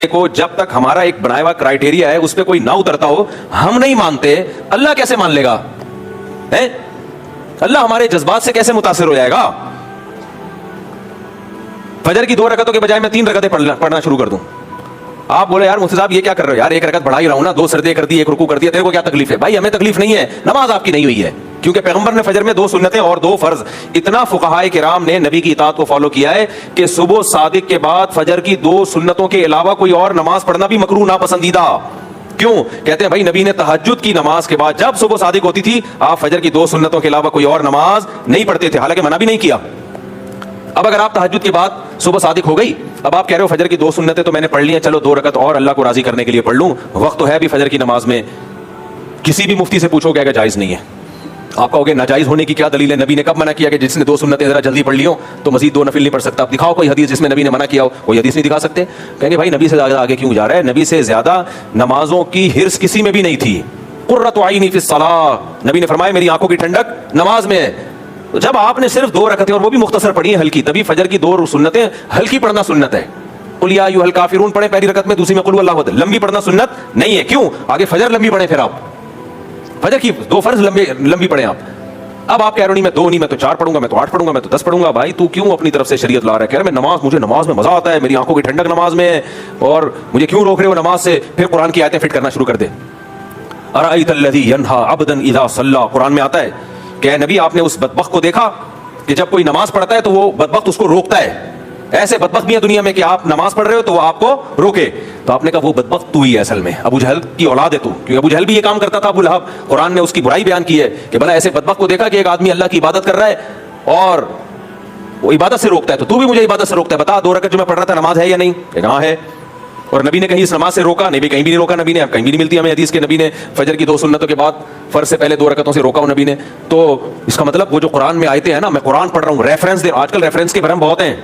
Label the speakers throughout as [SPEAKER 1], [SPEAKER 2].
[SPEAKER 1] کو جب تک ہمارا ایک بنایا ہوا کرائٹیریا ہے اس پہ کوئی نہ اترتا ہو ہم نہیں مانتے, اللہ کیسے مان لے گا؟ اللہ ہمارے جذبات سے کیسے متاثر ہو جائے گا؟ فجر کی 2 رکعتوں کے بجائے میں 3 رکعتیں پڑھنا شروع کر دوں. آپ بولے یار مفتی صاحب یہ کیا کر رہے ہو یار, 1 رکعت پڑھا ہی رہا ہوں نا, 2 سجدے کر دی, 1 رکوع کر دیا, تیرے کو کیا تکلیف ہے؟ بھائی ہمیں تکلیف نہیں ہے, نماز آپ کی نہیں ہوئی ہے, کیونکہ پیغمبر نے فجر میں 2 سنتیں اور 2 فرض. اتنا فقہائے کرام نے نبی کی اطاعت کو فالو کیا ہے کہ صبح صادق کے بعد فجر کی 2 سنتوں کے علاوہ کوئی اور نماز پڑھنا بھی مکروہ ناپسندیدہ. کیوں؟ کہتے ہیں بھائی نبی نے تہجد کی نماز کے بعد جب صبح صادق ہوتی تھی آپ فجر کی 2 سنتوں کے علاوہ کوئی اور نماز نہیں پڑھتے تھے, حالانکہ منع بھی نہیں کیا. اب اگر آپ تہجد کے بعد صبح صادق ہو گئی, اب آپ کہہ رہے ہو فجر کی 2 سنتیں تو میں نے پڑھ لی ہیں, چلو 2 رکعت اور اللہ کو راضی کرنے کے لیے پڑھ لوں, وقت تو ہے بھی فجر کی نماز میں. کسی بھی مفتی سے پوچھو کہ جائز نہیں ہے. آپ کہو گے ناجائز ہونے کی کیا دلیل ہے؟ نبی نے کب منع کیا کہ جس نے 2 سنتیں ذرا جلدی پڑھ لی ہوں تو مزید 2 نفل نہیں پڑھ سکتا؟ دکھاؤ کوئی حدیث جس میں نبی نے منع کیا ہو. کوئی حدیث نہیں دکھا سکتے. کہیں گے بھائی نبی سے زیادہ آگے کیوں جا رہا ہے؟ نبی سے زیادہ نمازوں کی حرص کسی میں بھی نہیں تھی. قرۃ عینی فی الصلاۃ, نبی نے فرمایا میری آنکھوں کی ٹھنڈک نماز میں ہے. جب آپ نے صرف 2 رکعتیں اور وہ بھی مختصر پڑھی ہیں ہلکی, تبھی فجر کی 2 سنتیں ہلکی پڑھنا سنت ہے. قل یا ایھا الکافرون پڑھیں پہلی رکعت میں, دوسری میں قل ھو اللہ احد. لمبی پڑھنا سنت نہیں ہے. کیوں؟ آگے فجر لمبی پڑھیں, پھر آپ فجر کی 2 فرض لمبی پڑھیں آپ. اب آپ کہہ رہے نہیں میں 2 نہیں, میں تو 4 پڑھوں گا, میں تو 8 پڑھوں گا, میں تو 10 پڑھوں گا. بھائی تو کیوں اپنی طرف سے شریعت لا رہا ہے؟ کہہ رہے میں مجھے نماز میں مزہ آتا ہے, میری آنکھوں کی ٹھنڈک نماز میں ہے, اور مجھے کیوں روک رہے ہو نماز سے؟ پھر قرآن کی آیتیں فٹ کرنا شروع کر دے. ارأیت الذی ینہی عبدا اذا صلی, قرآن میں آتا ہے کہ اے نبی آپ نے اس بدبخت کو دیکھا کہ جب کوئی نماز پڑھتا ہے تو وہ بدبخت اس کو روکتا ہے. ایسے بدبخت بھی ہیں دنیا میں کہ آپ نماز پڑھ رہے ہو تو وہ آپ کو روکے. تو آپ نے کہا وہ بدبخت تو ہی ہے اصل میں, ابو جہل کی اولاد ہے تو, کیونکہ ابو جہل بھی یہ کام کرتا تھا. ابو لہب, قرآن نے اس کی برائی بیان کی ہے کہ بھلا ایسے بدبخت کو دیکھا کہ ایک آدمی اللہ کی عبادت کر رہا ہے اور وہ عبادت سے روکتا ہے, تو بھی مجھے عبادت سے روکتا ہے, بتا 2 رکعت جو میں پڑھ رہا تھا نماز ہے یا نہیں؟ کہ ہاں ہے. اور نبی نے کہیں اس نماز سے روکا؟ نبی کہیں بھی نہیں روکا. نبی نے کہیں بھی نہیں ملتی ہمیں حدیث کے نبی نے فجر کی 2 سنتوں کے بعد فرض سے پہلے 2 رکعتوں سے روکا ہوں نبی نے. تو اس کا مطلب وہ جو قرآن میں آیتیں ہیں نا, میں قرآن پڑھ رہا ہوں, ریفرنس دے. آج کل ریفرنس کے بھرم بہت ہیں,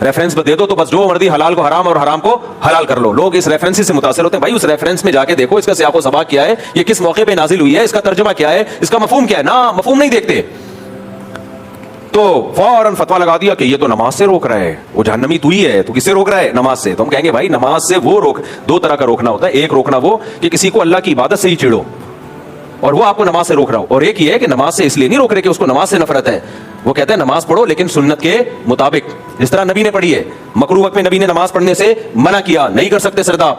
[SPEAKER 1] ریفرنس دے دو تو بس جو مرضی حلال کو حرام اور حرام کو حلال کر لو. لوگ اس ریفرنس سے متاثر ہوتے ہیں. بھائی اس ریفرنس میں جا کے دیکھو اس کا سیاق و سباق کیا ہے, یہ کس موقع پہ نازل ہوئی ہے, اس کا ترجمہ کیا ہے, اس کا مفہوم کیا ہے. نا مفہوم نہیں دیکھتے تو فوراً فتویٰ لگا دیا کہ یہ تو نماز سے روک رہا ہے, وہ جہنمی تو ہی ہے, تو کس سے روک رہا ہے؟ نماز سے. تو ہم کہیں گے بھائی نماز سے وہ روک, 2 طرح کا روکنا ہوتا ہے. ایک روکنا وہ کہ کسی کو اللہ کی عبادت سے ہی چھیڑو اور وہ آپ کو نماز سے روک رہا ہو, اور ایک یہ ہے کہ نماز سے اس لیے نہیں روک رہے کہ اس کو نماز سے نفرت ہے. وہ کہتا ہے نماز پڑھو لیکن سنت کے مطابق, جس طرح نبی نے پڑھی ہے. مکروہ وقت میں نبی نے نماز پڑھنے سے منع کیا, نہیں کر سکتے سردار.